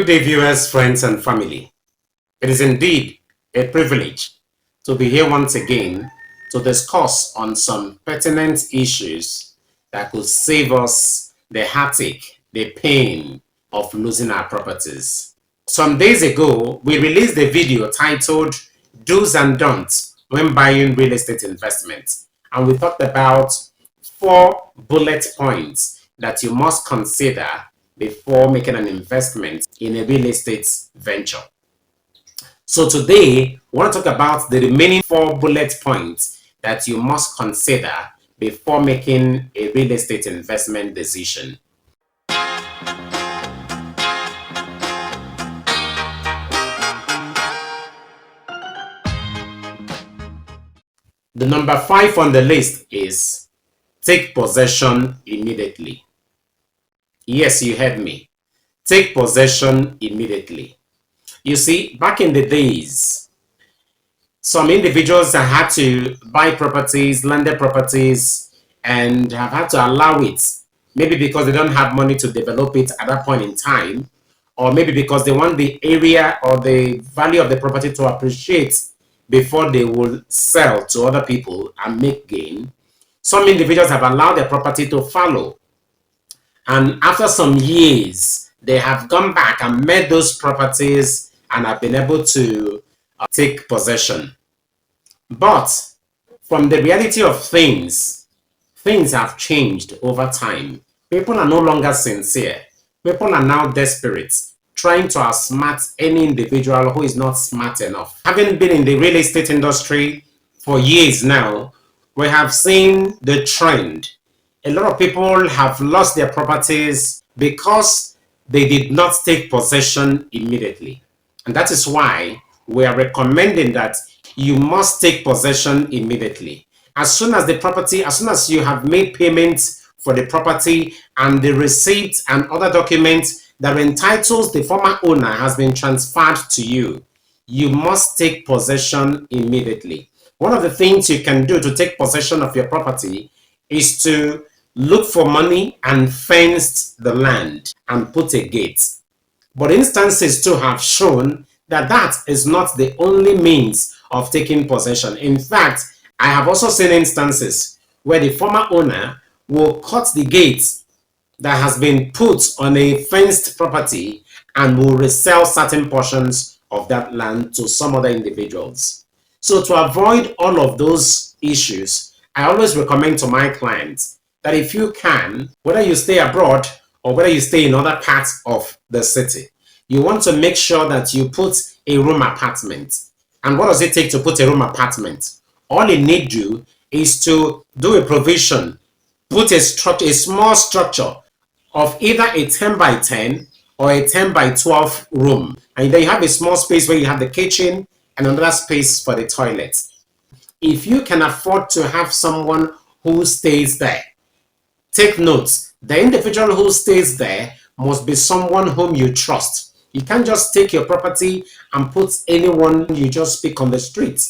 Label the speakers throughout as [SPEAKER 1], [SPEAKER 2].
[SPEAKER 1] Good day, viewers, friends, and family. It is indeed a privilege to be here once again to discuss on some pertinent issues that could save us the heartache, the pain of losing our properties. Some days ago, we released a video titled Do's and Don'ts when buying real estate investments, and we talked about 4 bullet points that you must consider before making an investment in a real estate venture. So today, we want to talk about the remaining 4 bullet points that you must consider before making a real estate investment decision. The number 5 on the list is take possession immediately. Yes, you heard me. Take possession immediately. You see, back in the days, some individuals have had to buy properties, landed properties, and have had to allow it. Maybe because they don't have money to develop it at that point in time, or maybe because they want the area or the value of the property to appreciate before they will sell to other people and make gain. Some individuals have allowed their property to fallow. And after some years, they have gone back and met those properties and have been able to take possession. But from the reality of things have changed over time. People are no longer sincere. People are now desperate, trying to outsmart any individual who is not smart enough. Having been in the real estate industry for years now, we have seen the trend. A lot of people have lost their properties because they did not take possession immediately. And that is why we are recommending that you must take possession immediately. As soon as you have made payments for the property and the receipt and other documents that entitles the former owner has been transferred to you, you must take possession immediately. One of the things you can do to take possession of your property is to look for money and fence the land and put a gate. But instances too have shown that that is not the only means of taking possession. In fact, I have also seen instances where the former owner will cut the gate that has been put on a fenced property and will resell certain portions of that land to some other individuals. So to avoid all of those issues, I always recommend to my clients that if you can, whether you stay abroad or whether you stay in other parts of the city, you want to make sure that you put a room apartment. And what does it take to put a room apartment? All you need to do is to do a provision, put a small structure of either a 10 by 10 or a 10 by 12 room. And then you have a small space where you have the kitchen and another space for the toilet. If you can afford to have someone who stays there, take notes. The individual who stays there must be someone whom you trust. You can't just take your property and put anyone you just pick on the street,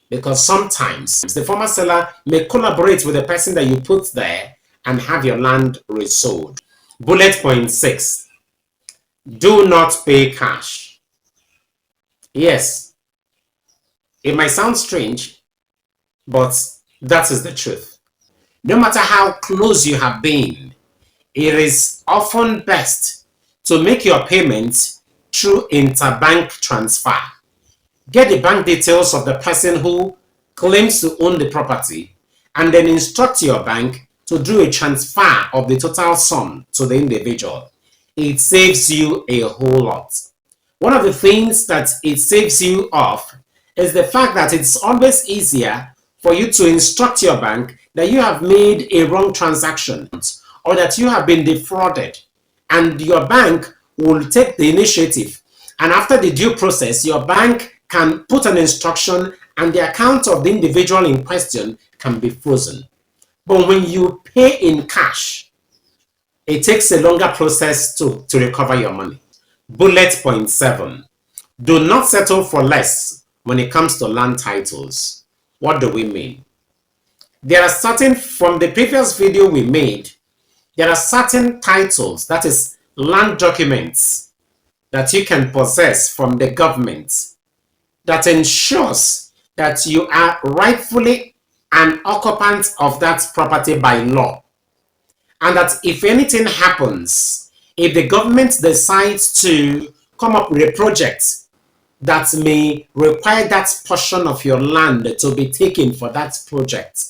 [SPEAKER 1] because sometimes the former seller may collaborate with the person that you put there and have your land resold. Bullet point 6. Do not pay cash. Yes, it might sound strange, but that is the truth. No matter how close you have been, it is often best to make your payments through interbank transfer. Get the bank details of the person who claims to own the property and then instruct your bank to do a transfer of the total sum to the individual. It saves you a whole lot. One of the things that it saves you of is the fact that it's always easier for you to instruct your bank that you have made a wrong transaction or that you have been defrauded, and your bank will take the initiative, and after the due process your bank can put an instruction and the account of the individual in question can be frozen. But when you pay in cash, it takes a longer process to recover your money. Bullet point 7. Do not settle for less when it comes to land titles. What do we mean? There are certain, from the previous video we made, there are certain titles, that is land documents, that you can possess from the government that ensures that you are rightfully an occupant of that property by law. And that if anything happens, if the government decides to come up with a project that may require that portion of your land to be taken for that project,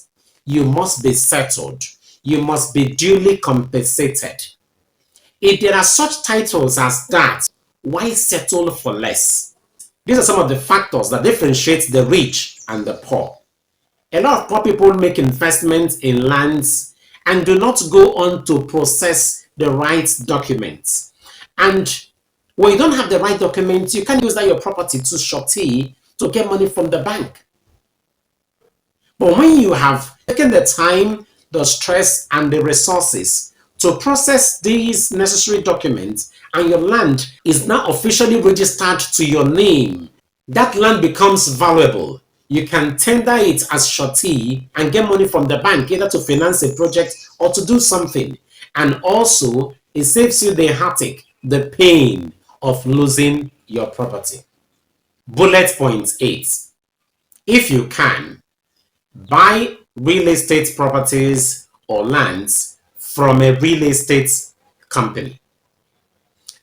[SPEAKER 1] you must be settled. You must be duly compensated. If there are such titles as that, why settle for less? These are some of the factors that differentiate the rich and the poor. A lot of poor people make investments in lands and do not go on to process the right documents. And when you don't have the right documents, you can't use that your property to shorty to get money from the bank. But when you have taken the time, the stress, and the resources to process these necessary documents, and your land is now officially registered to your name, that land becomes valuable. You can tender it as surety and get money from the bank, either to finance a project or to do something. And also, it saves you the heartache, the pain of losing your property. Bullet point 8. If you can, buy real estate properties or lands from a real estate company.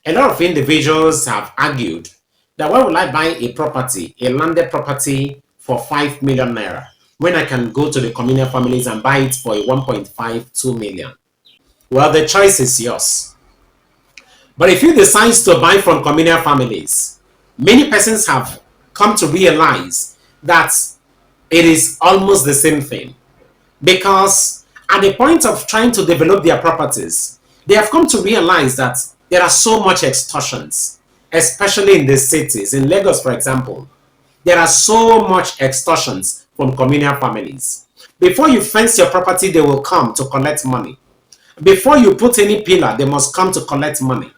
[SPEAKER 1] A lot of individuals have argued that why would I buy a property, a landed property for 5 million naira when I can go to the communal families and buy it for a 1.52 million? Well, the choice is yours. But if you decide to buy from communal families, many persons have come to realize that it is almost the same thing. Because at the point of trying to develop their properties, they have come to realize that there are so much extortions, especially in the cities. In Lagos, for example, there are so much extortions from communal families. Before you fence your property, they will come to collect money. Before you put any pillar, they must come to collect money.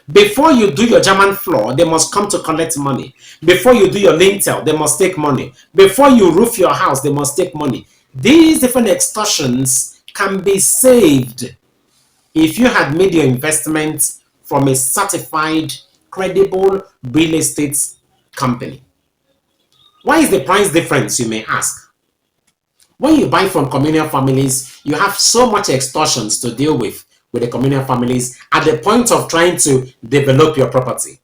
[SPEAKER 1] Before you do your German floor, they must come to collect money. Before you do your lintel, they must take money. Before you roof your house, they must take money. These different extortions can be saved if you had made your investment from a certified, credible real estate company. Why is the price difference, you may ask? When you buy from communal families, you have so much extortions to deal with the communal families at the point of trying to develop your property.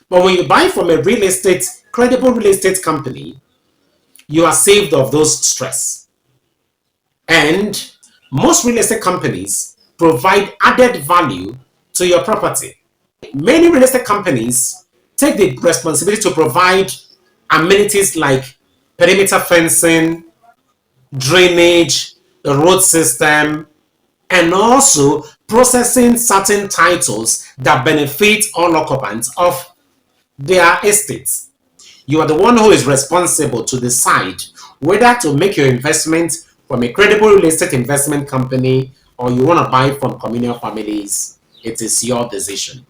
[SPEAKER 1] But when you buy from a real estate, credible real estate company, you are saved of those stress. And most real estate companies provide added value to your property. Many real estate companies take the responsibility to provide amenities like perimeter fencing, drainage, the road system, and also processing certain titles that benefit all occupants of their estates. You are the one who is responsible to decide whether to make your investment from a credible real estate investment company or you want to buy from communal families. It is your decision.